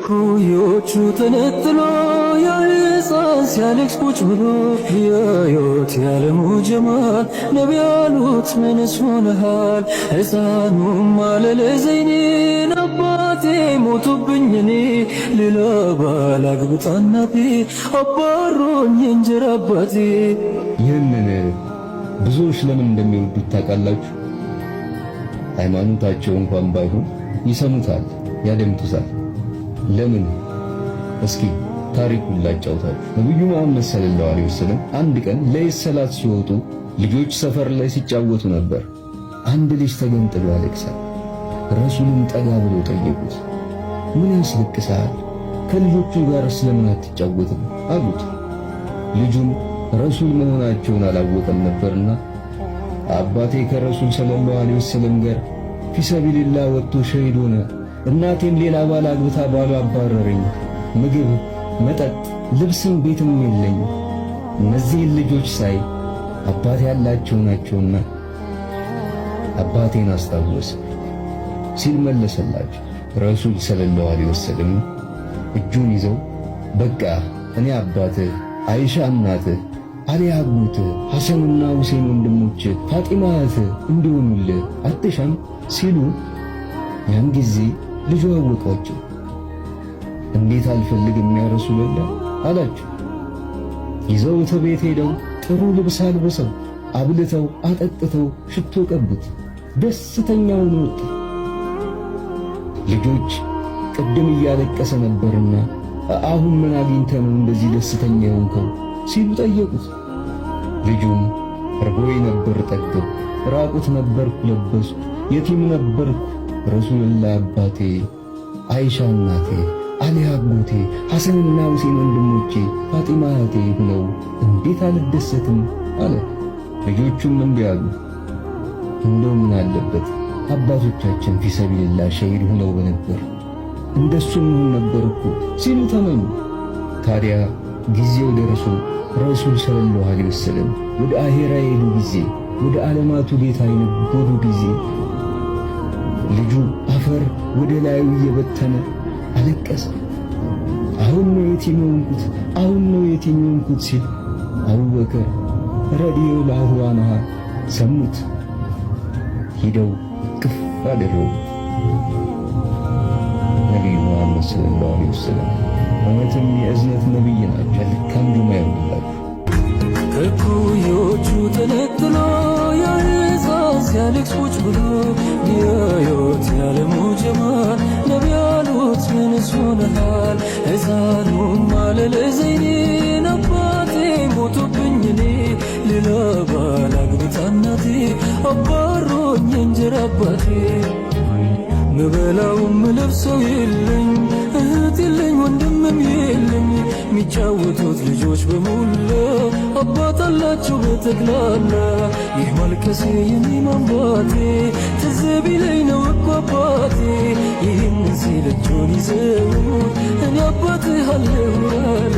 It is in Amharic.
ከኩዮቹ ተነጥሎ ያሕፃን ሲያለቅስ ቁጭ ብሎ ያዩት ያለሙ ጀማል ነቢ ያሉት ምንስ ሆነሃል? ሕፃኑም አለ ለዘይኔን አባቴ ሞቶብኝ እኔ ሌላ ባል አግብታ እናቴ አባሮኝ የእንጀራ አባቴ። ይህንን ብዙዎች ለምን እንደሚወዱት ታውቃላችሁ? ሃይማኖታቸው እንኳን ባይሆን ይሰሙታል፣ ያደምጡታል። ለምን? እስኪ ታሪኩን ላጫውታችሁ። ነብዩ መሐመድ ሰለላሁ ዐለይሂ ወሰለም አንድ ቀን ለይስ ሰላት ሲወጡ ልጆች ሰፈር ላይ ሲጫወቱ ነበር። አንድ ልጅ ተገንጥሎ ያለቅሳል። ረሱሉም ጠጋ ብለው ጠየቁት፣ ምን ያስለቅሳል? ከልጆቹ ጋር ስለምን አትጫወትም አሉት። ልጁም ረሱል መሆናቸውን አላወቀም ነበርና አባቴ ከረሱል ሰለላሁ ዐለይሂ ወሰለም ጋር ፊሰቢልላህ ወጥቶ ሸሂድ ሆነ፣ እናቴም ሌላ ባል አግብታ ባሉ አባረረኝ፣ ምግብ መጠጥ ልብስም ቤትም የለኝ። እነዚህን ልጆች ሳይ አባቴ ያላቸው ናቸውና አባቴን አስታወስ ሲል መለሰላቸው። ረሱል ሰለላሁ ዐለይሂ ወሰለም እጁን ይዘው በቃ እኔ አባትህ፣ አይሻ እናትህ፣ አሊ አጎትህ፣ ሐሰንና ሁሴን ወንድሞች፣ ፋጢማ እህትህ እንዲሆኑልህ አትሻም ሲሉ ያን ጊዜ ልጁ አወቋቸው። እንዴት አልፈልግም ያ ረሱላህ አላቸው። ይዘውት ቤት ሄደው ጥሩ ልብስ አልብሰው አብልተው አጠጥተው ሽቶ ቀቡት። ደስተኛው ነው። ልጆች ቅድም እያለቀሰ ነበርና አሁን ምን አግኝተህ ነው እንደዚህ ደስተኛ የሆንከው ሲሉ ጠየቁት። ልጁም እርቦኝ ነበር ጠገብ፣ ራቁት ነበርኩ ለበስኩ፣ የቲም ነበርኩ ረሱልላህ አባቴ፣ አይሻ እናቴ፣ አሊ አጎቴ፣ ሐሰንና ሁሴን ወንድሞቼ፣ ፋጢማ እህቴ ሆነው እንዴት አልደሰትም አለ። ልጆቹም እንዲህ አሉ፣ እንደው ምን አለበት አባቶቻችን ፊሰቢልላህ ሸሂድ ሆነው በነበር እንደሱም ሆነ ነበር እኮ ሲሉ ተመኙ። ታዲያ ጊዜው ደርሶ ረሱል ሰለላሁ ዐለይሂ ወሰለም ወደ አሄራ የሄዱ ጊዜ፣ ወደ ዓለማቱ ጌታ የነጎዱ ጊዜ ልጁ አፈር ወደ ላዩ እየበተነ አለቀሰ። አሁን ነው የቲም የሆንኩት፣ አሁን ነው የቲም የሆንኩት ሲል አቡበከር ረዲየላሁ ዐንሁ ሰሙት። ሂደው ቅፍ አደረጉ። ነቢዩ መሐመድ ሰለላሁ ዐለይሂ ወሰለም እውነትም የእዝነት ነቢይ ናቸው። ልካም ጁማ ይሁንላችሁ። ከኩዮቹ ተነጥሎ ያሕፃን ሲያለቅስ ቁጭ ብሎ ያዩት ያለሙ ጀማል ነቢ ያሉት ምንስ ሆነሃል? ሕፃኑም አለ ለዘይኔን አባቴ ሞቶብኝ እኔ ሌላ ባል አግብታ እናቴ አባሮኝ የእንጀራ አባቴ። ምበላውም ምለብሰው የለኝ፣ እህት የለኝ፣ ወንድምም የለኝ። ሚጫወቱት ልጆች በሙላ አባት አላቸው በጠቅላላ። ይህ ማልቀሴ የኔ ማንባቴ ትዝ ቢለኝ ነው እኮ አባቴ። ይህን ሲል እጁን ይዘው እኔ አባትህ አለሁ ያለ